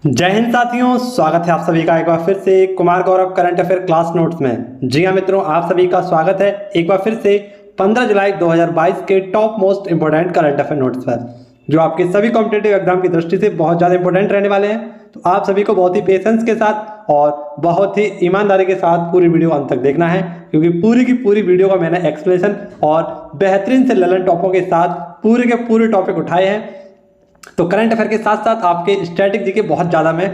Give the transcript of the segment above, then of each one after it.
जय हिंद साथियों, स्वागत है आप सभी का एक बार फिर से Kumar Gaurav current affair class notes में। जी हाँ मित्रों, आप सभी का स्वागत है एक बार फिर से 15 जुलाई 2022 के top most important current affair notes पर, जो आपके सभी कॉम्पिटेटिव एग्जाम की दृष्टि से बहुत ज़्यादा इंपॉर्टेंट रहने वाले हैं। तो आप सभी को बहुत ही पेशेंस के साथ और बहुत ही ईमानदारी के साथ पूरी वीडियो अंत तक देखना है, क्योंकि पूरी की पूरी वीडियो का मैंने एक्सप्लेनेशन और बेहतरीन से ललन टॉपों के साथ पूरे के पूरे टॉपिक उठाए हैं। तो करंट अफेयर के साथ साथ आपके स्टैटिक जीके बहुत ज़्यादा मैं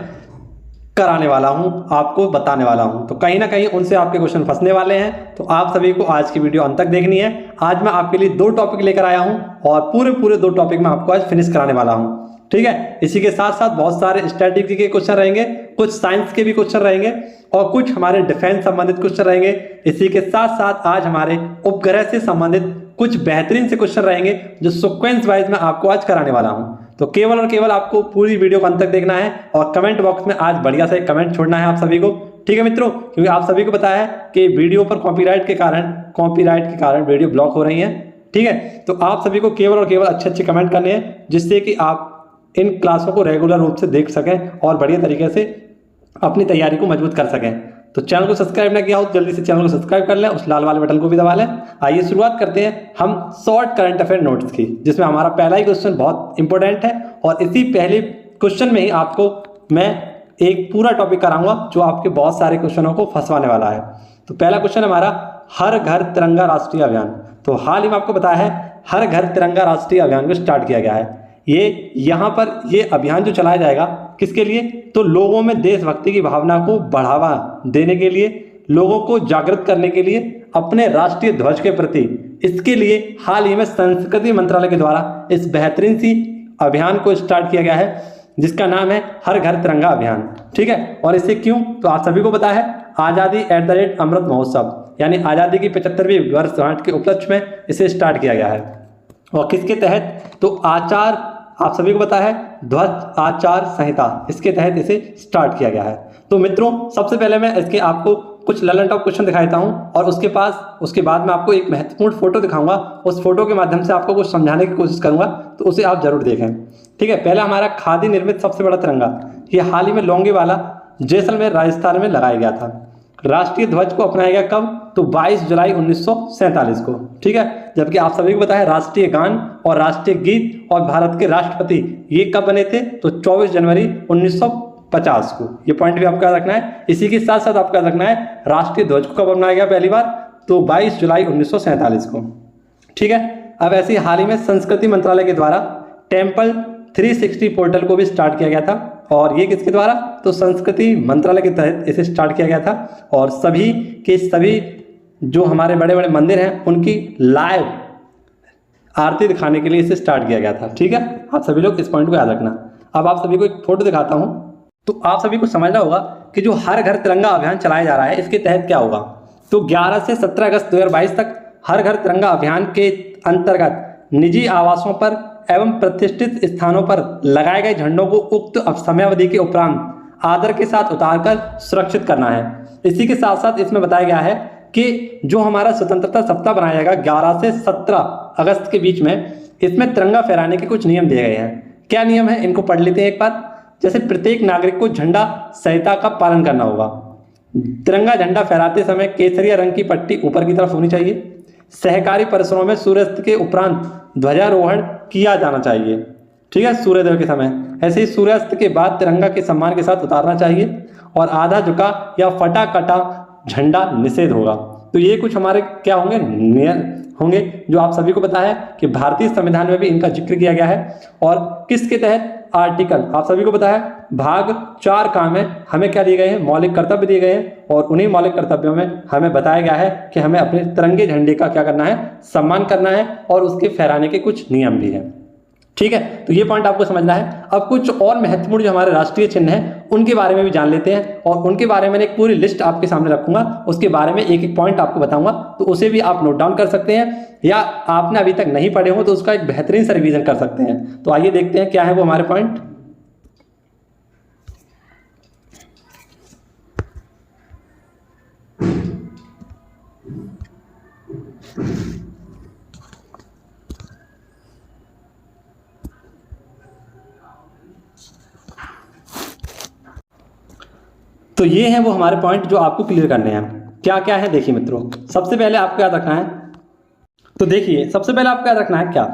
कराने वाला हूं, आपको बताने वाला हूं, तो कहीं ना कहीं उनसे आपके क्वेश्चन फंसने वाले हैं। तो आप सभी को आज की वीडियो अंत तक देखनी है। आज मैं आपके लिए दो टॉपिक लेकर आया हूं और पूरे दो टॉपिक में आपको आज फिनिश कराने वाला हूं, ठीक है। इसी के साथ साथ बहुत सारे स्टैटिक जीके के क्वेश्चन रहेंगे, कुछ साइंस के भी क्वेश्चन रहेंगे और कुछ हमारे डिफेंस संबंधित क्वेश्चन रहेंगे। इसी के साथ साथ आज हमारे उपग्रह से संबंधित कुछ बेहतरीन से क्वेश्चन रहेंगे, जो सीक्वेंस वाइज में आपको आज कराने वाला हूं। तो केवल और केवल आपको पूरी वीडियो को अंत तक देखना है और कमेंट बॉक्स में आज बढ़िया से कमेंट छोड़ना है आप सभी को, ठीक है मित्रों, क्योंकि आप सभी को पता है कि वीडियो पर कॉपीराइट के कारण वीडियो ब्लॉक हो रही है, ठीक है। तो आप सभी को केवल और केवल अच्छे कमेंट करने हैं, जिससे कि आप इन क्लासों को रेगुलर रूप से देख सकें और बढ़िया तरीके से अपनी तैयारी को मजबूत कर सकें। तो चैनल को सब्सक्राइब ना किया हो तो जल्दी से चैनल को सब्सक्राइब कर लें, उस लाल वाले बटन को भी दबा लें। आइए शुरुआत करते हैं हम शॉर्ट करंट अफेयर नोट्स की, जिसमें हमारा पहला ही क्वेश्चन बहुत इंपॉर्टेंट है और इसी पहले क्वेश्चन में ही आपको मैं एक पूरा टॉपिक कराऊंगा जो आपके बहुत सारे क्वेश्चनों को फंसवाने वाला है। तो पहला क्वेश्चन हमारा हर घर तिरंगा राष्ट्रीय अभियान। तो हाल ही में आपको बताया है हर घर तिरंगा राष्ट्रीय अभियान को स्टार्ट किया गया है। यहाँ पर ये अभियान जो चलाया जाएगा किसके लिए, तो लोगों में देशभक्ति की भावना को बढ़ावा देने के लिए, लोगों को जागृत करने के लिए अपने राष्ट्रीय ध्वज के प्रति। इसके लिए हाल ही में संस्कृति मंत्रालय के द्वारा इस बेहतरीन सी अभियान को स्टार्ट किया गया है, जिसका नाम है हर घर तिरंगा अभियान, ठीक है। और इसे क्यों, तो आप सभी को पता है आज़ादी @अमृत महोत्सव यानी आज़ादी की 75वीं वर्षगांठ के उपलक्ष्य में इसे स्टार्ट किया गया है। और किसके तहत, तो आप सभी को पता है ध्वज आचार संहिता, इसके तहत इसे स्टार्ट किया गया है। तो मित्रों, सबसे पहले मैं इसके आपको कुछ ललन टॉप क्वेश्चन दिखा देता हूं और उसके बाद मैं आपको एक महत्वपूर्ण फोटो दिखाऊंगा। उस फोटो के माध्यम से आपको कुछ समझाने की कोशिश करूंगा, तो उसे आप जरूर देखें, ठीक है। पहला हमारा खादी निर्मित सबसे बड़ा तिरंगा, ये हाल ही में लोंगेवाला जैसलमेर राजस्थान में लगाया गया था। राष्ट्रीय ध्वज को अपनाया गया कब, तो 22 जुलाई 1947 को, ठीक है। जबकि आप सभी को पता है राष्ट्रीय गान और राष्ट्रीय गीत और भारत के राष्ट्रपति ये कब बने थे, तो 24 जनवरी 1950 को। ये पॉइंट भी आपको याद रखना है। इसी के साथ साथ आपको याद रखना है राष्ट्रीय ध्वज को कब अपनाया गया पहली बार, तो 22 जुलाई 1947 को, ठीक है। अब ऐसे हाल ही में संस्कृति मंत्रालय के द्वारा टेम्पल 360 पोर्टल को भी स्टार्ट किया गया था। और ये किसके द्वारा, तो संस्कृति मंत्रालय के तहत इसे स्टार्ट किया गया था। और सभी के सभी जो हमारे बड़े बड़े मंदिर हैं उनकी लाइव आरती दिखाने के लिए इसे स्टार्ट किया गया था, ठीक है। आप सभी लोग इस पॉइंट को याद रखना। अब आप सभी को एक फोटो दिखाता हूं, तो आप सभी को समझना होगा कि जो हर घर तिरंगा अभियान चलाया जा रहा है इसके तहत क्या होगा। तो 11 से 17 अगस्त 2022 तक हर घर तिरंगा अभियान के अंतर्गत निजी आवासों पर एवं प्रतिष्ठित स्थानों पर लगाए गए झंडों को उक्त समयावधि के उपरांत आदर के साथ उतारकर सुरक्षित करना है। इसी के साथ साथ इसमें बताया गया है कि जो हमारा स्वतंत्रता सप्ताह बनाया जाएगा 11 से 17 अगस्त के बीच में, इसमें तिरंगा फहराने के कुछ नियम दिए गए हैं। क्या नियम है, इनको पढ़ लेते हैं एक बार। जैसे प्रत्येक नागरिक को झंडा संहिता का पालन करना होगा। तिरंगा झंडा फहराते समय केसरिया रंग की पट्टी ऊपर की तरफ होनी चाहिए। सहकारी परिसरों में सूर्यास्त के उपरांत ध्वजारोहण किया जाना चाहिए, ठीक है, सूर्योदय के समय। ऐसे ही सूर्यास्त के बाद तिरंगा के सम्मान के साथ उतारना चाहिए और आधा झुका या फटा कटा झंडा निषेध होगा। तो ये कुछ हमारे क्या होंगे, नियम होंगे, जो आप सभी को पता है कि भारतीय संविधान में भी इनका जिक्र किया गया है। और किसके तहत, आर्टिकल, आप सभी को पता है भाग 4 काम है, हमें क्या दिए गए हैं, मौलिक कर्तव्य दिए गए हैं। और उन्हीं मौलिक कर्तव्यों में हमें बताया गया है कि हमें अपने तिरंगे झंडे का क्या करना है, सम्मान करना है और उसके फहराने के कुछ नियम भी हैं, ठीक है। तो ये पॉइंट आपको समझना है। अब कुछ और महत्वपूर्ण जो हमारे राष्ट्रीय चिन्ह हैं उनके बारे में भी जान लेते हैं और उनके बारे में एक पूरी लिस्ट आपके सामने रखूंगा, उसके बारे में एक एक पॉइंट आपको बताऊंगा, तो उसे भी आप नोट डाउन कर सकते हैं, या आपने अभी तक नहीं पढ़े हो तो उसका एक बेहतरीन सा रिवीजन कर सकते हैं। तो आइए देखते हैं क्या है वो हमारे पॉइंट। तो ये हैं वो हमारे पॉइंट जो आपको क्लियर करने हैं। क्या क्या है देखिए मित्रों, सबसे पहले आपको याद रखना है, तो देखिए सबसे पहले आपको याद रखना है क्या,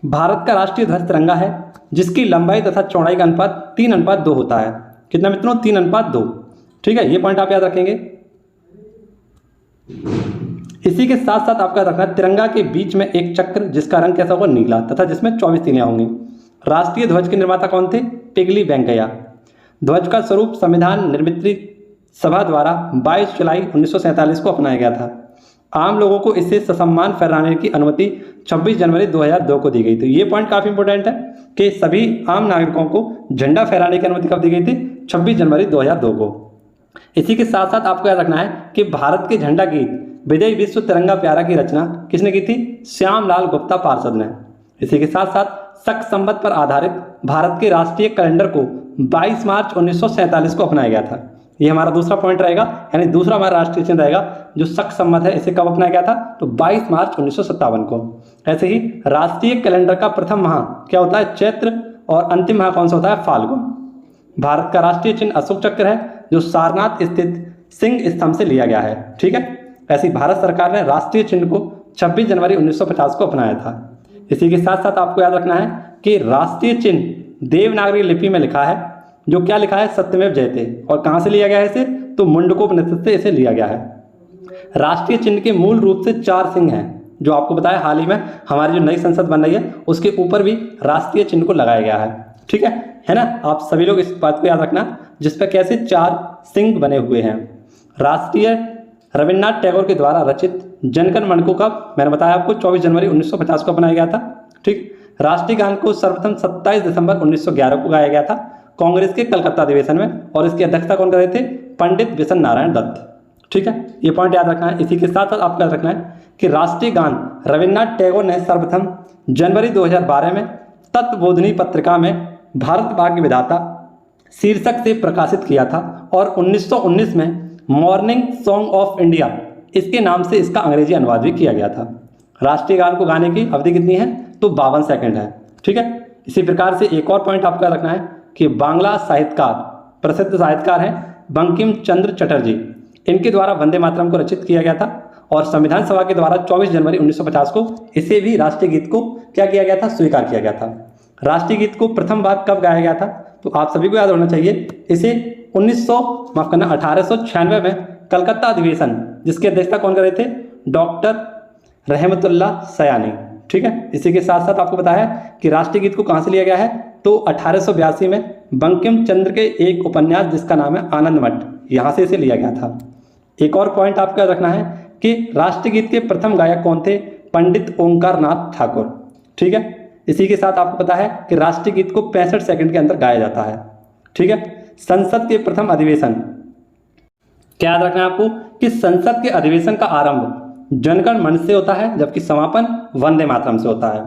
भारत का राष्ट्रीय ध्वज तिरंगा है जिसकी लंबाई तथा चौड़ाई का अनुपात 3:2 होता है। कितना मित्रों? 3:2। ठीक है, ये पॉइंट आप याद रखेंगे। इसी के साथ साथ आपको याद रखना है तिरंगा के बीच में एक चक्र जिसका रंग कैसा होगा? नीला, तथा जिसमें 24 तीलियां होंगी। राष्ट्रीय ध्वज के निर्माता कौन थे? पिगली वेंकैया। ध्वज का स्वरूप संविधान निर्मित सभा द्वारा 22 जुलाई 1947 को अपनाया गया था। आम लोगों को इसे ससम्मान फहराने की अनुमति 26 जनवरी 2002 को दी गई थी। ये पॉइंट काफी इंपॉर्टेंट है कि सभी आम नागरिकों को झंडा फहराने की अनुमति कब दी गई थी? 26 जनवरी 2002 को। इसी के साथ साथ आपको याद रखना है कि भारत के झंडा गीत विजय विश्व तिरंगा प्यारा की रचना किसने की थी? श्यामलाल गुप्ता पार्षद ने। इसी के साथ साथ शक संवत पर आधारित भारत के राष्ट्रीय कैलेंडर को 22 मार्च 1947 को अपनाया गया था। ये हमारा दूसरा पॉइंट रहेगा, यानी दूसरा हमारा राष्ट्रीय चिन्ह रहेगा जो शक संवत है, इसे कब अपनाया गया था? तो 22 मार्च 1957 को। ऐसे ही राष्ट्रीय कैलेंडर का प्रथम माह क्या होता है? चैत्र, और अंतिम माह कौन सा होता है? फाल्गुन। भारत का राष्ट्रीय चिन्ह अशोक चक्र है जो सारनाथ स्थित सिंह स्तंभ से लिया गया है। ठीक है, ऐसी भारत सरकार ने राष्ट्रीय चिन्ह को 26 जनवरी 1950 को अपनाया था। इसी के साथ साथ आपको याद रखना है कि राष्ट्रीय चिन्ह देवनागरी लिपि में लिखा है, जो क्या लिखा है? सत्यमेव जयते। और कहां से लिया गया है इसे? तो मुंडकोपनिषद से इसे लिया गया है। राष्ट्रीय चिन्ह के मूल रूप से 4 सिंह हैं, जो आपको बताया हाल ही में हमारी जो नई संसद बन रही है उसके ऊपर भी राष्ट्रीय चिन्ह को लगाया गया है। ठीक है ना? आप सभी लोग इस बात को याद रखना, जिस पर कैसे 4 सिंह बने हुए हैं। राष्ट्रीय रविन्द्रनाथ टैगोर के द्वारा रचित जनगण मन को कब? मैंने बताया आपको 24 जनवरी 1950 को अपनाया गया था। ठीक, राष्ट्रीय गान को सर्वप्रथम 27 दिसंबर 1911 को गाया गया था कांग्रेस के कलकत्ता अधिवेशन में, और इसकी अध्यक्षता कौन कर रहे थे? पंडित बिशन नारायण दत्त। ठीक है, ये पॉइंट याद रखना है। इसी के साथ साथ आपको याद रखना है कि राष्ट्रीय गान रविन्द्रनाथ टैगोर ने सर्वप्रथम जनवरी 2012 में तत्वबोधिनी पत्रिका में भारत भाग्य विधाता शीर्षक से प्रकाशित किया था, और 1919 में मॉर्निंग सॉन्ग ऑफ इंडिया इसके नाम से इसका अंग्रेजी अनुवाद भी किया गया था। राष्ट्रीय गान को गाने की अवधि कितनी है? तो 52 सेकंड है। ठीक है, इसी प्रकार से एक और पॉइंट आपको रखना है कि बांग्ला साहित्यकार, प्रसिद्ध साहित्यकार हैं बंकिम चंद्र चटर्जी, इनके द्वारा वंदे मातरम को रचित किया गया था, और संविधान सभा के द्वारा 24 जनवरी 1950 को इसे भी राष्ट्रीय गीत को क्या किया गया था? स्वीकार किया गया था। राष्ट्रीय गीत को प्रथम बार कब गाया गया था? तो आप सभी को याद होना चाहिए, इसे 1896 में कलकत्ता अधिवेशन, जिसकी अध्यक्षता कौन कर रहे थे? डॉक्टर रहमतुल्लाह सयानी। ठीक है, इसी के साथ साथ आपको बताया कि राष्ट्रीय गीत को कहां से लिया गया है? तो 1882 में बंकिम चंद्र के एक उपन्यास जिसका नाम है आनंद मठ, यहां से इसे लिया गया था। एक और पॉइंट आपको याद रखना है कि राष्ट्रीय गीत के प्रथम गायक कौन थे? पंडित ओंकार नाथ ठाकुर। ठीक है, इसी के साथ आपको पता है कि राष्ट्रीय गीत को 65 सेकंड के अंदर गाया जाता है। ठीक है, संसद के प्रथम अधिवेशन, क्या याद रखना है आपको कि संसद के अधिवेशन का आरंभ जनगण मन से होता है, जबकि समापन वंदे मातरम से होता है।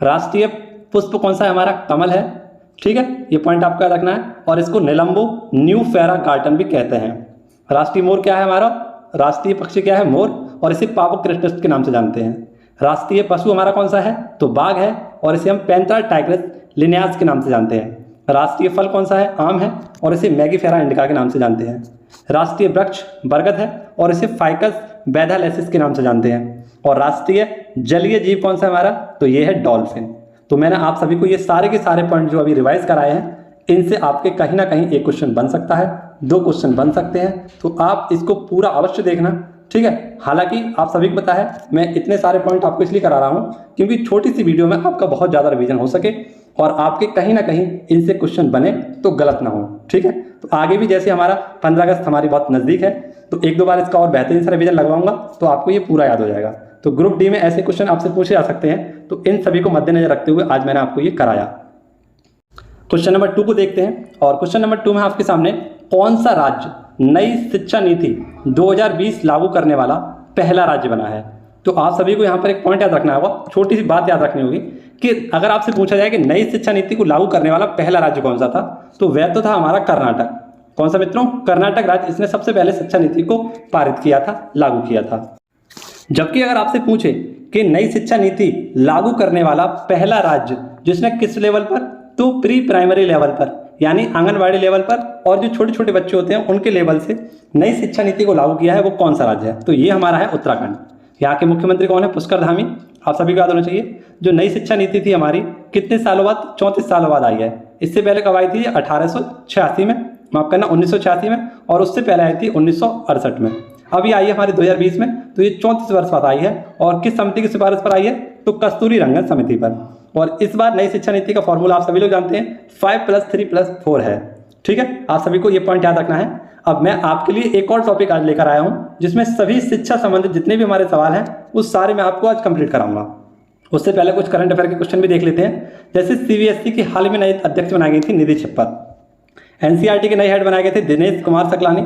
राष्ट्रीय पुष्प कौन सा है हमारा? कमल है। ठीक है, ये पॉइंट आपको याद रखना है, और इसको निलंबो न्यू फेरा गार्डन भी कहते हैं। राष्ट्रीय मोर क्या है हमारा? राष्ट्रीय पक्षी क्या है? मोर, और इसे पावक क्रिस्टस के नाम से जानते हैं। राष्ट्रीय पशु हमारा कौन सा है? तो बाघ है, और इसे हम पैंथरा टाइग्रिस लिनियाज के नाम से जानते हैं। राष्ट्रीय फल कौन सा है? आम है, और इसे मैगीफेरा इंडिका के नाम से जानते हैं। राष्ट्रीय वृक्ष बरगद है, और इसे फाइकस बैधालेसिस के नाम से जानते हैं। और राष्ट्रीय जलीय जीव कौन सा है हमारा? तो ये है डॉल्फिन। तो मैंने आप सभी को ये सारे के सारे पॉइंट जो अभी रिवाइज कराए हैं, इनसे आपके कहीं ना कहीं एक क्वेश्चन बन सकता है, 2 क्वेश्चन बन सकते हैं, तो आप इसको पूरा अवश्य देखना। ठीक है, हालांकि आप सभी को पता है मैं इतने सारे पॉइंट आपको इसलिए करा रहा हूँ क्योंकि छोटी सी वीडियो में आपका बहुत ज़्यादा रिवीजन हो सके और आपके कहीं ना कहीं इनसे क्वेश्चन बने तो गलत ना हो। ठीक है, तो आगे भी जैसे हमारा 15 अगस्त हमारी बहुत नज़दीक है, तो 1-2 बार इसका और बेहतरीन सा रिवीजन लगवाऊंगा तो आपको ये पूरा याद हो जाएगा। तो ग्रुप डी में ऐसे क्वेश्चन आपसे पूछे जा सकते हैं, तो इन सभी को मद्देनजर रखते हुए आज मैंने आपको ये कराया। क्वेश्चन नंबर 2 को देखते हैं, और क्वेश्चन नंबर 2 में आपके सामने कौन सा राज्य नई शिक्षा नीति 2020 लागू करने वाला पहला राज्य बना है। तो आप सभी को यहाँ पर एक पॉइंट याद रखना होगा, छोटी सी बात याद रखनी होगी कि अगर आपसे पूछा जाए कि नई शिक्षा नीति को लागू करने वाला पहला राज्य कौन सा था, तो वह तो था हमारा कर्नाटक। कौन सा मित्रों? कर्नाटक राज्य, इसने सबसे पहले शिक्षा नीति को पारित किया था, लागू किया था। जबकि अगर आपसे पूछे कि नई शिक्षा नीति लागू करने वाला पहला राज्य जिसने किस लेवल पर, तो प्री प्राइमरी लेवल पर यानी आंगनबाड़ी लेवल पर और जो छोटे छोटे बच्चे होते हैं उनके लेवल से नई शिक्षा नीति को लागू किया है वो कौन सा राज्य है? तो ये हमारा है उत्तराखंड। यहाँ के मुख्यमंत्री कौन है? पुष्कर धामी। आप सभी को याद होना चाहिए। जो नई शिक्षा नीति थी हमारी कितने सालों बाद? 34 सालों बाद आई है। इससे पहले कब आई थी? 1886 में, माफ करना 1986 में, और उससे पहले आई थी 1968 में। अभी आई है हमारी 2020 में, तो ये 34 वर्ष बाद आई है। और किस समिति की सिफारिश पर आई है? तो कस्तूरी रंगन समिति पर। और इस बार नई शिक्षा नीति का फॉर्मूला आप सभी लोग जानते हैं, 5+3+4 है। ठीक है, आप सभी को ये पॉइंट याद रखना है। अब मैं आपके लिए एक और टॉपिक आज लेकर आया हूँ जिसमें सभी शिक्षा संबंधित जितने भी हमारे सवाल हैं उस सारे मैं आपको आज कंप्लीट कराऊंगा। उससे पहले कुछ करंट अफेयर के क्वेश्चन भी देख लेते हैं। जैसे सीबीएसई की हाल ही में नई अध्यक्ष बनाई गई थी निधि छप्पर। एनसीईआरटी के नए हेड बनाए गए थे दिनेश कुमार सकलानी।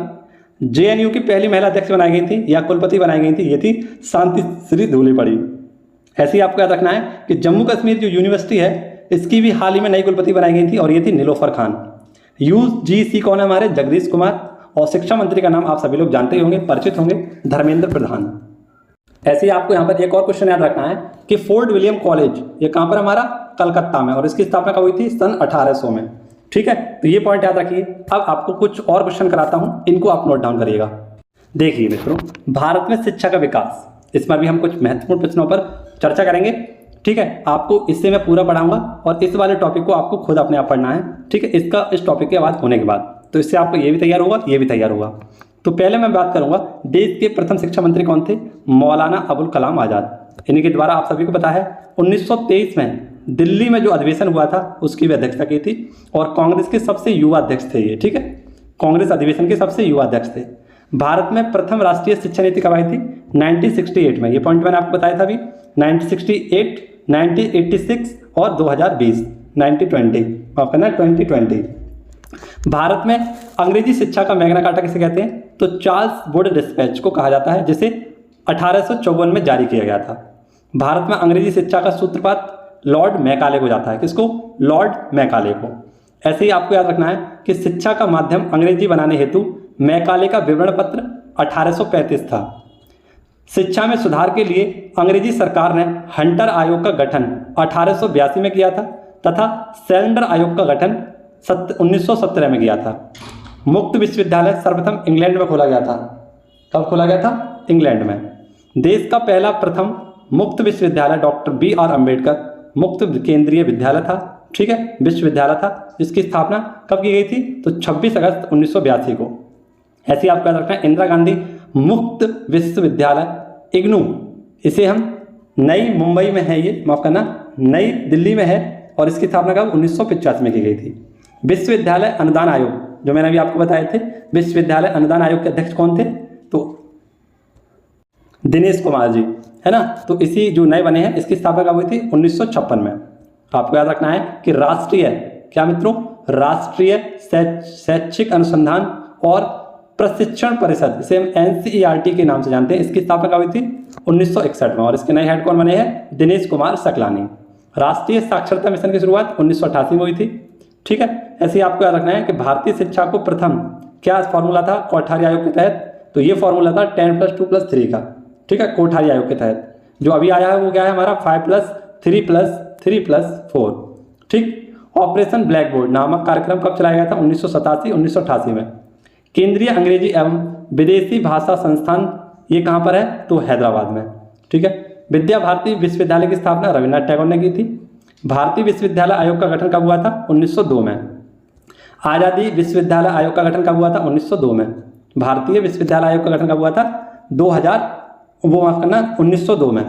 जेएनयू की पहली महिला अध्यक्ष बनाई गई थी या कुलपति बनाई गई थी, ये थी शांति श्री धूलीपड़ी। ऐसे ही आपको याद रखना है कि जम्मू कश्मीर जो यूनिवर्सिटी है इसकी भी हाल ही में नई कुलपति बनाई गई थी और ये थी नीलोफर खान। यूजीसी कौन है हमारे? जगदीश कुमार। और शिक्षा मंत्री का नाम आप सभी लोग जानते ही होंगे, परिचित होंगे, धर्मेंद्र प्रधान। ऐसे ही आपको यहाँ पर एक और क्वेश्चन याद रखना है कि फोर्ट विलियम कॉलेज ये कहाँ पर हमारा? कलकत्ता में, और इसकी स्थापना कब हुई थी? सन 1800 में। ठीक है, तो ये पॉइंट याद रखिए। अब आपको कुछ और क्वेश्चन कराता हूँ, इनको आप नोट डाउन करिएगा। देखिए मित्रों, भारत में शिक्षा का विकास, इस पर भी हम कुछ महत्वपूर्ण प्रश्नों पर चर्चा करेंगे। ठीक है, आपको इससे मैं पूरा पढ़ाऊंगा और इस वाले टॉपिक को आपको खुद अपने आप पढ़ना है। ठीक है, इसका इस टॉपिक के बाद होने के बाद, तो इससे आपको ये भी तैयार होगा, ये भी तैयार होगा। तो पहले मैं बात करूंगा देश के प्रथम शिक्षा मंत्री कौन थे? मौलाना अबुल कलाम आजाद। इनके द्वारा आप सभी को पता है 1923 में दिल्ली में जो अधिवेशन हुआ था उसकी भी अध्यक्षता की थी और कांग्रेस के सबसे युवा अध्यक्ष थे ये। ठीक है, कांग्रेस अधिवेशन के सबसे युवा अध्यक्ष थे। भारत में प्रथम राष्ट्रीय शिक्षा नीति कब आई थी? 1968 में। ये पॉइंट मैंने आपको बताया था अभी। 1968, 1986 और 2020, 1920, माफ करना 2020। भारत में अंग्रेजी शिक्षा का मैग्ना कार्टा किसे कहते हैं? तो चार्ल्स वुड डिस्पैच को कहा जाता है, जिसे 1854 में जारी किया गया था। भारत में अंग्रेजी शिक्षा का सूत्रपात लॉर्ड मैकाले को जाता है। किसको? लॉर्ड मैकाले को। ऐसे ही आपको याद रखना है कि शिक्षा का माध्यम अंग्रेजी बनाने हेतु मैकाले का विवरण पत्र 1835 था। शिक्षा में सुधार के लिए अंग्रेजी सरकार ने हंटर आयोग का गठन 1882 में किया था तथा सैंडर आयोग का गठन 1917 में किया था। मुक्त विश्वविद्यालय सर्वप्रथम इंग्लैंड में खोला गया था। कब खोला गया था? इंग्लैंड में। देश का पहला प्रथम मुक्त विश्वविद्यालय डॉक्टर B.R. अम्बेडकर मुक्त केंद्रीय विद्यालय था। ठीक है, विश्वविद्यालय था जिसकी स्थापना कब की गई थी? तो 26 अगस्त 1982 को। ऐसे आपको याद रखना है इंदिरा गांधी मुक्त विश्वविद्यालय इग्नू, इसे हम नई मुंबई में है, ये माफ करना नई दिल्ली में है, और इसकी स्थापना कब? 1985 में की गई थी। विश्वविद्यालय अनुदान आयोग जो मैंने अभी आपको बताए थे, विश्वविद्यालय अनुदान आयोग के अध्यक्ष कौन थे? तो दिनेश कुमार जी, है ना। तो इसी जो नए बने हैं इसकी स्थापना कब हुई थी? 1956 में। आपको याद रखना है कि राष्ट्रीय, क्या मित्रों? राष्ट्रीय शैक्षिक अनुसंधान और प्रशिक्षण परिषद, इसे हम NCERT के नाम से जानते हैं, इसकी स्थापना कब हुई थी? 1961 में। और इसके नए हेड कौन बने हैं? दिनेश कुमार सकलानी। राष्ट्रीय साक्षरता मिशन की शुरुआत 1988 में हुई थी। ठीक है, ऐसे ही आपको याद रखना है कि भारतीय शिक्षा को प्रथम क्या फॉर्मूला था कोठारी आयोग के तहत? तो ये फॉर्मूला था 10+2+3 का। ठीक है, कोठारी आयोग के तहत। जो अभी आया है वो क्या है हमारा? 5+3+3+4। ठीक, ऑपरेशन ब्लैक बोर्ड नामक कार्यक्रम कब चलाया गया था? 1987-1988 में। केंद्रीय अंग्रेजी एवं विदेशी भाषा संस्थान ये कहाँ पर है? तो हैदराबाद में। ठीक है, विद्या भारती विश्वविद्यालय की स्थापना रविन्द्रनाथ टैगोर ने की थी। भारतीय विश्वविद्यालय आयोग का गठन कब हुआ था? 1902 में। आजादी विश्वविद्यालय आयोग का गठन कब हुआ था? 1902 में। भारतीय विश्वविद्यालय आयोग का गठन कब हुआ था? 1902 में।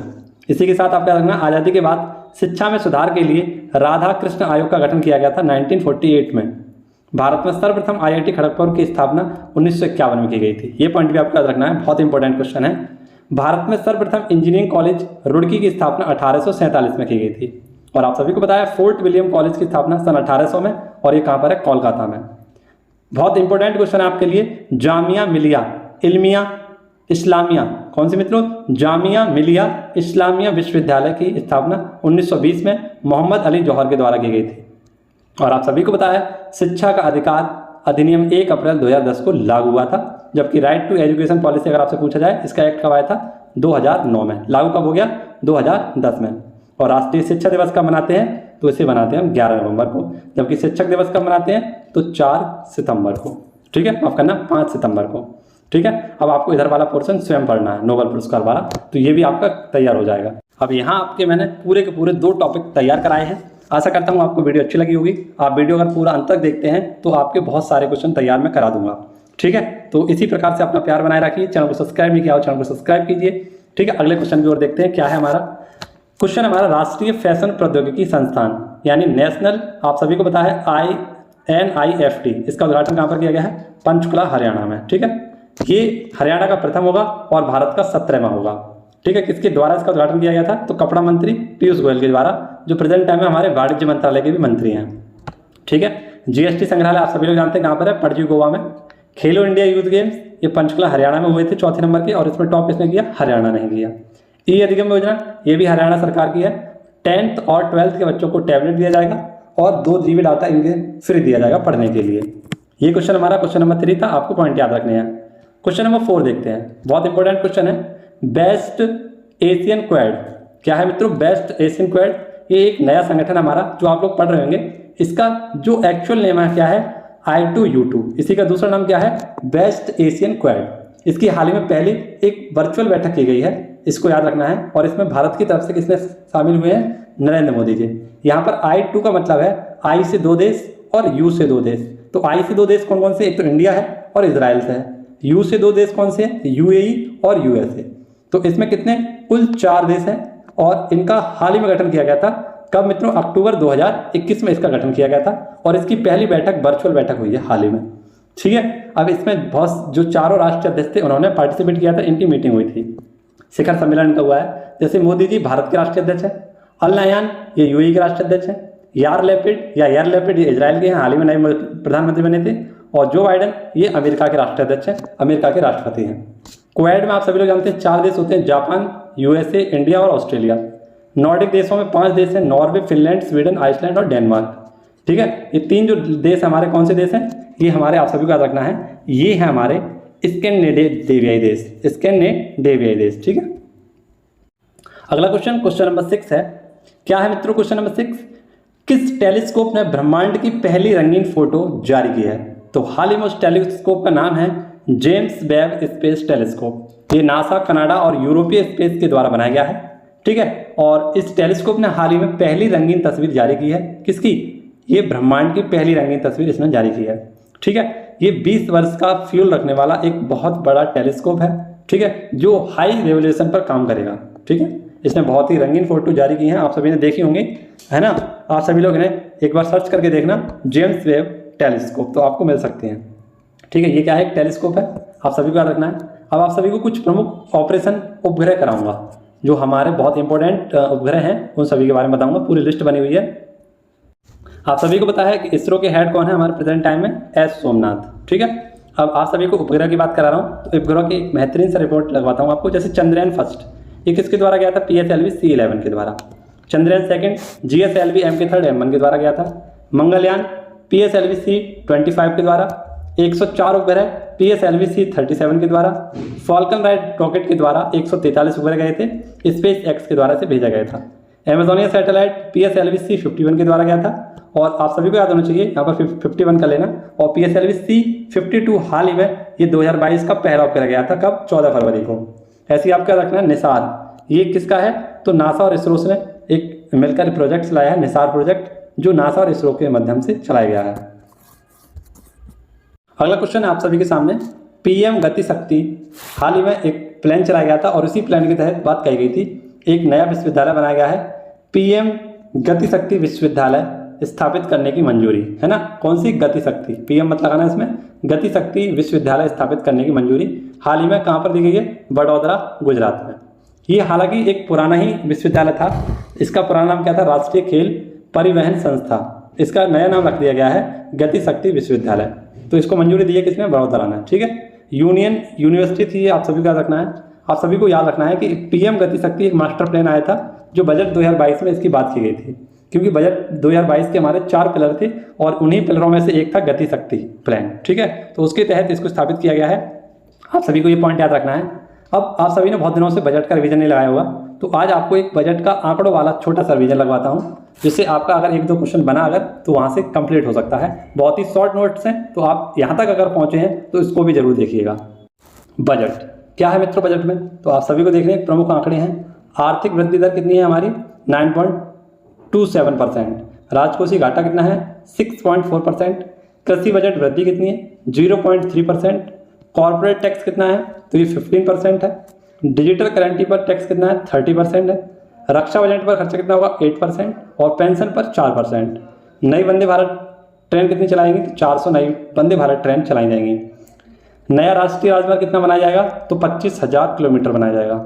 इसी के साथ आपको याद रखना, आज़ादी के बाद शिक्षा में सुधार के लिए राधा कृष्ण आयोग का गठन किया गया था 1948 में। भारत में सर्वप्रथम IIT खड़गपुर की स्थापना 1951 में की गई थी। ये पॉइंट भी आपको याद रखना है, बहुत इंपॉर्टेंट क्वेश्चन है। भारत में सर्वप्रथम इंजीनियरिंग कॉलेज रुड़की की स्थापना 1847 में की गई थी। और आप सभी को पता है फोर्ट विलियम कॉलेज की स्थापना सन 1800 में, और ये कहाँ पर है? कोलकाता में। बहुत इंपॉर्टेंट क्वेश्चन है आपके लिए, जामिया मिलिया इल्मिया इस्लामिया, कौन सी मित्रों? जामिया मिलिया इस्लामिया विश्वविद्यालय की स्थापना 1920 में मोहम्मद अली जौहर के द्वारा की गई थी। और आप सभी को पता है शिक्षा का अधिकार अधिनियम 1 अप्रैल 2010 को लागू हुआ था, जबकि राइट टू एजुकेशन पॉलिसी अगर आपसे पूछा जाए इसका एक्ट कब आया था? 2009 में। लागू कब हो गया? 2010 में। और राष्ट्रीय शिक्षा दिवस कब मनाते हैं? तो इसे बनाते हैं हम 11 नवंबर को, जबकि शिक्षक दिवस कब मनाते हैं तो 4 सितंबर को, ठीक है, माफ करना 5 सितंबर को, ठीक है। अब आपको इधर वाला पोर्शन स्वयं पढ़ना है, नोबेल पुरस्कार वाला, तो ये भी आपका तैयार हो जाएगा। अब यहाँ आपके मैंने पूरे के पूरे 2 टॉपिक तैयार कराए हैं। आशा करता हूँ आपको वीडियो अच्छी लगी होगी। आप वीडियो अगर पूरा अंत तक देखते हैं तो आपके बहुत सारे क्वेश्चन तैयार मैं करा दूंगा, ठीक है। तो इसी प्रकार से अपना प्यार बनाए रखिए। चैनल को सब्सक्राइब नहीं किया हो, चैनल को सब्सक्राइब कीजिए, ठीक है। अगले क्वेश्चन की ओर देखते हैं क्या है हमारा क्वेश्चन। हमारा राष्ट्रीय फैशन प्रौद्योगिकी संस्थान यानी नेशनल, आप सभी को पता है NIFT, इसका उद्घाटन कहाँ पर किया गया है, पंचकुला हरियाणा में, ठीक है। ये हरियाणा का प्रथम होगा और भारत का 17वां होगा, ठीक है। किसके द्वारा इसका उद्घाटन किया गया था, तो कपड़ा मंत्री पीयूष गोयल के द्वारा, जो प्रेजेंट टाइम में हमारे वाणिज्य मंत्रालय के भी मंत्री हैं, ठीक है। GST संग्रहालय आप सभी लोग जानते हैं कहाँ पर है, पणजी गोवा में। खेलो इंडिया यूथ गेम्स ये पंचकुला हरियाणा में हुए थे 4थे नंबर के, और इसमें टॉप किसने किया, हरियाणा ने किया। ई अधिगम योजना ये भी हरियाणा सरकार की है। 10th और 12th के बच्चों को टैबलेट दिया जाएगा और 2 GB डाटा इनके फ्री दिया जाएगा पढ़ने के लिए। ये क्वेश्चन हमारा क्वेश्चन नंबर 3 था, आपको पॉइंट याद रखने हैं। क्वेश्चन नंबर 4 देखते हैं, बहुत इंपॉर्टेंट क्वेश्चन है। बेस्ट एशियन क्वेड क्या है मित्रों, बेस्ट एशियन क्वेड ये एक नया संगठन हमारा जो आप लोग पढ़ रहे होंगे। इसका जो एक्चुअल नेम है क्या है, I2U2, इसी का दूसरा नाम क्या है, बेस्ट एशियन क्वेड। इसकी हाल ही में पहले एक वर्चुअल बैठक की गई है, इसको याद रखना है। और इसमें भारत की तरफ से किसने शामिल हुए हैं, नरेंद्र मोदी जी। यहाँ पर I2 का मतलब है I से 2 देश और U से 2 देश। तो I से 2 देश कौन कौन से, एक तो इंडिया है और इजराइल से है। U से 2 देश कौन से हैं, UAE और USA। तो इसमें कितने, कुल 4 देश हैं और इनका हाल ही में गठन किया गया था। कब मित्रों, अक्टूबर 2021 में इसका गठन किया गया था और इसकी पहली बैठक वर्चुअल बैठक हुई है हाल ही में, ठीक है। अब इसमें बहुत जो चारों राष्ट्रीय अध्यक्ष थे उन्होंने पार्टिसिपेट किया था, इनकी मीटिंग हुई थी। शिखर सम्मेलन का हुआ है, जैसे मोदी जी भारत के राष्ट्रीय अध्यक्ष हैं, अल नयान ये UAE के राष्ट्रीय अध्यक्ष हैं, यार लैपिड ये इजराइल के हैं, हाल ही में नए प्रधानमंत्री बने थे, और जो बाइडेन ये अमेरिका के राष्ट्रीय अध्यक्ष हैं, अमेरिका के राष्ट्रपति हैं। क्वेड में आप सभी लोग जानते हैं 4 देश होते हैं, जापान, USA, इंडिया और ऑस्ट्रेलिया। नॉर्डिक देशों में 5 देश हैं, नॉर्वे, फिनलैंड, स्वीडन, आइसलैंड और डेनमार्क, ठीक है। ये 3 जो देश हमारे कौन से देश हैं, ये हमारे आप सभी को याद रखना है, ये है हमारे स्कैंडिनेवियाई देश, ठीक है। अगला क्वेश्चन, क्वेश्चन नंबर 6 है, क्या है मित्रों क्वेश्चन नंबर 6, किस टेलीस्कोप ने ब्रह्मांड की पहली रंगीन फोटो जारी की है। तो हाल ही में उस टेलीस्कोप का नाम है जेम्स वेब स्पेस टेलीस्कोप। ये नासा, कनाडा और यूरोपीय स्पेस के द्वारा बनाया गया है, ठीक है। और इस टेलीस्कोप ने हाल ही में पहली रंगीन तस्वीर जारी की है, किसकी, ये ब्रह्मांड की पहली रंगीन तस्वीर इसने जारी की है, ठीक है। ये 20 वर्ष का फ्यूल रखने वाला एक बहुत बड़ा टेलीस्कोप है, ठीक है, जो हाई रेजोल्यूशन पर काम करेगा, ठीक है। इसने बहुत ही रंगीन फोटो जारी की हैं, आप सभी ने देखी होंगी, है ना। आप सभी लोग इन्हें एक बार सर्च करके देखना, जेम्स वेब टेलीस्कोप, तो आपको मिल सकते हैं, ठीक है। ये क्या है, एक टेलीस्कोप है, आप सभी को याद रखना है। अब आप सभी को कुछ प्रमुख ऑपरेशन उपग्रह कराऊंगा, जो हमारे बहुत इंपॉर्टेंट उपग्रह हैं, उन सभी के बारे में बताऊंगा। पूरी लिस्ट बनी हुई है। आप सभी को पता है कि इसरो के हेड कौन है हमारे प्रेजेंट टाइम में, S सोमनाथ, ठीक है। अब आप सभी को उपग्रह की बात करा रहा हूँ, तो उपग्रह की एक बेहतरीन सा रिपोर्ट लगवाता हूँ आपको। जैसे चंद्रयान फर्स्ट ये किसके द्वारा गया था, PSLV C11 के द्वारा। Chandrayaan second GSLV MK3 M1 के द्वारा गया था। मंगलयान PSLV C25 के द्वारा। 104 उपग्रह PSLV C37 के द्वारा। फॉल्कन राइट रॉकेट के द्वारा 143 उपग्रह गए थे, स्पेस एक्स के द्वारा से भेजा गया था। एमेजोनिया सैटेलाइट PSLV C51 के द्वारा गया था, और आप सभी को याद होना चाहिए यहाँ पर 51 का लेना। और PSLV C52 हाल ही में ये 2022 का पहला उपग्रह गया था, कब, 14 फरवरी को। ऐसे ही आपका रखना है निसार, ये किसका है, तो नासा और इसरो ने एक मिलकर प्रोजेक्ट चलाया है, निसार प्रोजेक्ट, जो नासा और इसरो के माध्यम से चलाया गया है। अगला क्वेश्चन है आप सभी के सामने, PM गति शक्ति हाल ही में एक प्लान चलाया गया था, और उसी प्लान के तहत बात कही गई थी, एक नया विश्वविद्यालय बनाया गया है, PM गति शक्ति विश्वविद्यालय स्थापित करने की मंजूरी, है ना। कौन सी, गति शक्ति, PM मत लगाना इसमें, गति शक्ति विश्वविद्यालय स्थापित करने की मंजूरी हाल ही में कहाँ पर दी गई है, वडोदरा, गुजरात में। ये हालांकि एक पुराना ही विश्वविद्यालय था, इसका पुराना नाम क्या था, राष्ट्रीय खेल परिवहन संस्था। इसका नया नाम रख दिया गया है गति शक्ति विश्वविद्यालय। तो इसको मंजूरी दी है किसने, वडोदरा ने, ठीक है। यूनियन यूनिवर्सिटी थी ये, आप सभी को याद रखना है। आप सभी को याद रखना है कि PM गति शक्ति एक मास्टर प्लान आया था, जो बजट 2022 में इसकी बात की गई थी, क्योंकि बजट 2022 के हमारे 4 पिलर थे, और उन्हीं पिलरों में से एक था गति शक्ति प्लान, ठीक है। तो उसके तहत इसको स्थापित किया गया है। आप सभी को ये पॉइंट याद रखना है। अब आप सभी ने बहुत दिनों से बजट का रिवीजन नहीं लगाया हुआ, तो आज आपको एक बजट का आंकड़ों वाला छोटा सा रिवीजन लगवाता हूँ, जिससे आपका अगर एक दो क्वेश्चन बना अगर तो वहाँ से कंप्लीट हो सकता है। बहुत ही शॉर्ट नोट्स हैं, तो आप यहाँ तक अगर पहुँचे हैं तो इसको भी जरूर देखिएगा। बजट क्या है मित्रों? बजट में तो आप सभी को देखने प्रमुख आंकड़े हैं। आर्थिक वृद्धि दर कितनी है हमारी? 9.27%। राजकोषीय घाटा कितना है? 6.4%। कृषि बजट वृद्धि कितनी है? 0.3%। कॉर्पोरेट टैक्स कितना है? तो ये 15% है। डिजिटल करेंसी पर टैक्स कितना है? 30% है। रक्षा बजट पर खर्चा कितना होगा? 8%। और पेंशन पर 4%। नई वंदे भारत ट्रेन कितनी चलाएंगे? तो 400 नई वंदे भारत ट्रेन चलाई जाएंगी। नया राष्ट्रीय राजमार्ग कितना बनाया जाएगा? तो 25,000 किलोमीटर बनाया जाएगा।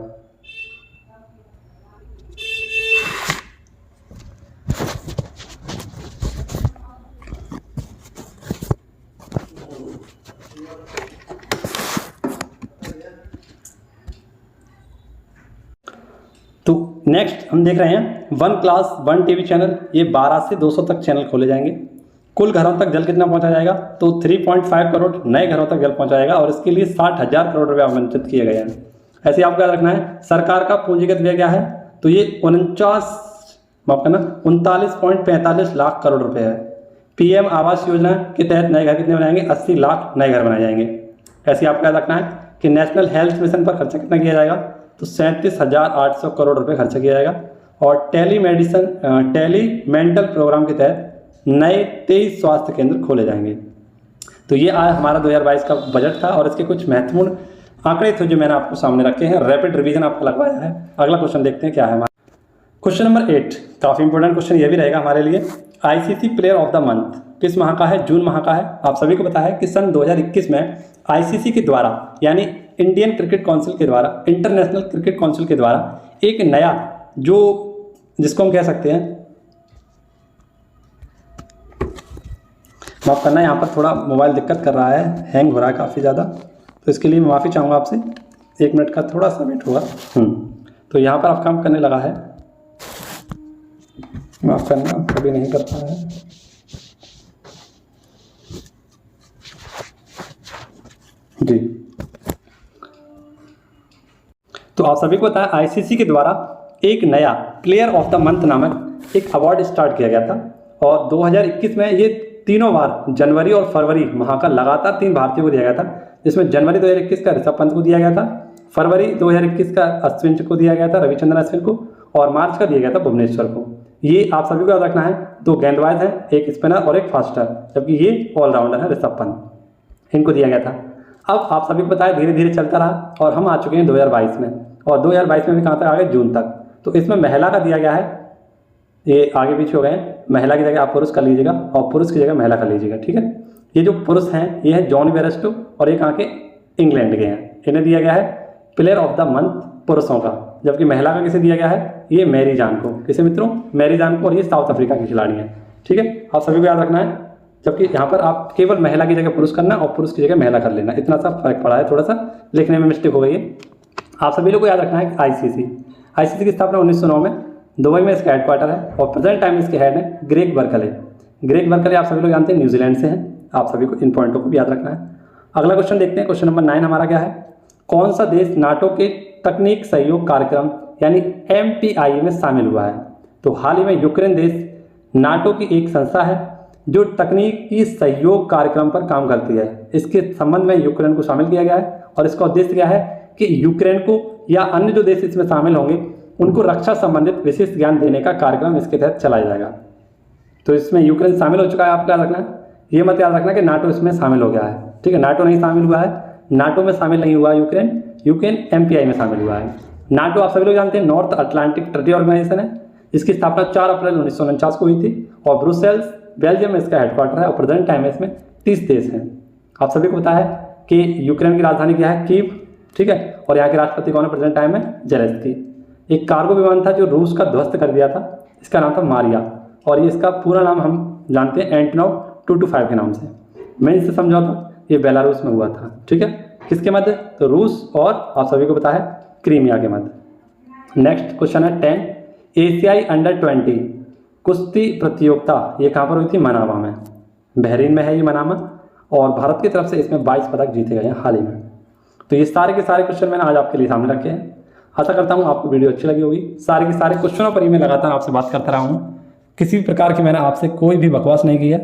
तो नेक्स्ट हम देख रहे हैं one class one TV channel. ये 12 से 200 तक चैनल खोले जाएंगे। कुल घरों तक जल कितना पहुंचा जाएगा? तो 3.5 करोड़ नए घरों तक जल पहुंचा जाएगा और इसके लिए 60,000 करोड़ रुपये आवंटित किए गए हैं। ऐसे आपको याद रखना है। सरकार का पूंजीगत व्यय क्या है? तो ये 39.45 लाख करोड़ रुपये है। पीएम आवास योजना के तहत नए घर कितने बनाएंगे? 80 लाख नए घर बनाए जाएंगे। ऐसे आपको याद रखना है कि नेशनल हेल्थ मिशन पर खर्चा कितना किया जाएगा? तो 37,800 करोड़ रुपये खर्चा किया जाएगा। और टेली मेंटल प्रोग्राम के तहत नए 23 स्वास्थ्य केंद्र खोले जाएंगे। तो ये आज हमारा 2022 का बजट था और इसके कुछ महत्वपूर्ण आंकड़े थे जो मैंने आपको सामने रखे हैं। रैपिड रिवीजन आपको लगवाया है। अगला क्वेश्चन देखते हैं क्या है हमारा। क्वेश्चन नंबर 8 काफ़ी इंपॉर्टेंट क्वेश्चन ये भी रहेगा हमारे लिए। ICC player of the month किस माह का है? जून माह का है। आप सभी को पता है कि सन 2021 में आईसीसी के द्वारा यानी इंडियन क्रिकेट काउंसिल के द्वारा, इंटरनेशनल क्रिकेट काउंसिल के द्वारा एक नया जिसको हम कह सकते हैं, माफ़ करना यहाँ पर थोड़ा मोबाइल दिक्कत कर रहा है, हैंग हो रहा है काफ़ी ज़्यादा, तो इसके लिए मैं माफ़ी चाहूँगा आपसे। 1 मिनट का थोड़ा सा वेट होगा। तो यहाँ पर आप काम करने लगा है, माफ़ करना कभी नहीं कर पा है। जी, तो आप सभी को पता है आईसीसी के द्वारा एक नया प्लेयर ऑफ द मंथ नामक एक अवार्ड स्टार्ट किया गया था और 2021 में ये तीनों बार जनवरी और फरवरी माह का लगातार 3 भारतीयों को दिया गया था, जिसमें जनवरी 2021 का ऋषभ पंत को दिया गया था, फरवरी 2021 का अश्विन को दिया गया था, रविचंद्रन अश्विन को, और मार्च का दिया गया था भुवनेश्वर को। ये आप सभी को याद रखना है। 2 गेंदबाज हैं, एक स्पिनर और एक फास्टर, जबकि ये ऑलराउंडर है ऋषभ पंत, इनको दिया गया था। अब आप सभी को पता है धीरे धीरे चलता रहा और हम आ चुके हैं 2022 में, और 2022 में भी कहाँ तक आ गए? जून तक। तो इसमें महिला का दिया गया है, ये आगे पीछे हो गए हैं, महिला की जगह आप पुरुष कर लीजिएगा और पुरुष की जगह महिला कर लीजिएगा, ठीक है। ये जो पुरुष हैं ये है जॉन बेयरस्टो और एक आके इंग्लैंड के हैं, इन्हें दिया गया है प्लेयर ऑफ द मंथ पुरुषों का, जबकि महिला का किसे दिया गया है? ये मैरी जान को। किसे मित्रों? मैरी जान को, और ये साउथ अफ्रीका की खिलाड़ी हैं, ठीक है। आप सभी को याद रखना है, जबकि यहाँ पर आप केवल महिला की जगह पुरुष करना और पुरुष की जगह महिला कर लेना, इतना सा फर्क पड़ा है, थोड़ा सा लिखने में मिस्टेक हो गई है। आप सभी लोग को याद रखना है आईसीसी की स्थापना 1909 में दुबई में इसका हेडक्वार्टर है और प्रेजेंट टाइम इसके हेड है ग्रेग बर्कले। ग्रेग बर्कले आप सभी लोग जानते हैं न्यूजीलैंड से हैं। आप सभी को इन पॉइंटों को भी याद रखना है। अगला क्वेश्चन देखते हैं। क्वेश्चन नंबर 9 हमारा क्या है? कौन सा देश नाटो के तकनीक सहयोग कार्यक्रम यानी MPI में शामिल हुआ है? तो हाल ही में यूक्रेन देश नाटो की एक संस्था है जो तकनीकी सहयोग कार्यक्रम पर काम करती है। इसके संबंध में यूक्रेन को शामिल किया गया है और इसका उद्देश्य क्या है कि यूक्रेन को या अन्य जो देश इसमें शामिल होंगे उनको रक्षा संबंधित विशेष ज्ञान देने का कार्यक्रम इसके तहत चलाया जाएगा। तो इसमें यूक्रेन शामिल हो चुका है। आपको याद रखना है, ये मत याद रखना कि नाटो इसमें शामिल हो गया है, ठीक है। नाटो नहीं शामिल हुआ है, नाटो में शामिल नहीं हुआ यूक्रेन MPI में शामिल हुआ है। नाटो आप सभी लोग जानते हैं नॉर्थ अटलांटिक ट्रीटी ऑर्गेनाइजेशन है। इसकी स्थापना 4 अप्रैल 1949 को हुई थी और ब्रुसेल्स बेल्जियम में इसका हेडक्वार्टर है और प्रेजेंट टाइम में इसमें 30 देश हैं। आप सभी को पता है कि यूक्रेन की राजधानी क्या है? कीव, ठीक है। और यहाँ के राष्ट्रपति कौन है प्रेजेंट टाइम में? जेलेंस्की। एक कार्गो विमान था जो रूस का ध्वस्त कर दिया था, इसका नाम था मारिया, और ये इसका पूरा नाम हम जानते हैं एंटोनोव 225 के नाम से। मिन्स्क समझौता ये बेलारूस में हुआ था, ठीक है। किसके मध्य? तो रूस और आप सभी को पता है क्रीमिया के मध्य। नेक्स्ट क्वेश्चन है 10 एशियाई अंडर-20 कुश्ती प्रतियोगिता ये कहाँ पर हुई थी? मनामा में, बहरीन में है ये मनामा, और भारत की तरफ से इसमें 22 पदक जीते गए हैं हाल ही में। तो ये सारे के सारे क्वेश्चन मैंने आज आपके लिए सामने रखे हैं। आशा करता हूँ आपको वीडियो अच्छी लगी होगी। सारे के सारे क्वेश्चनों पर ही मैं लगातार आपसे बात करता रहा हूँ, किसी भी प्रकार की मैंने आपसे कोई भी बकवास नहीं की है।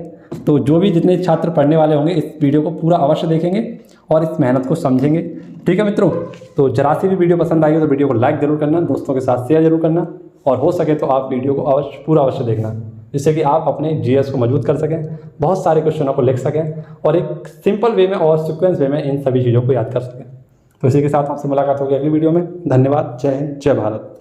तो जो भी जितने छात्र पढ़ने वाले होंगे इस वीडियो को पूरा अवश्य देखेंगे और इस मेहनत को समझेंगे। ठीक है मित्रों, तो जरा सी भी वीडियो पसंद आई हो तो वीडियो को लाइक जरूर करना, दोस्तों के साथ शेयर जरूर करना, और हो सके तो आप वीडियो को अवश्य देखना, जिससे कि आप अपने जीएस को मजबूत कर सकें, बहुत सारे क्वेश्चनों को लिख सकें और एक सिंपल वे में और सीक्वेंस वे में इन सभी चीज़ों को याद कर सकें। तो इसी के साथ आपसे मुलाकात होगी अगली वीडियो में। धन्यवाद। जय हिंद, जय भारत।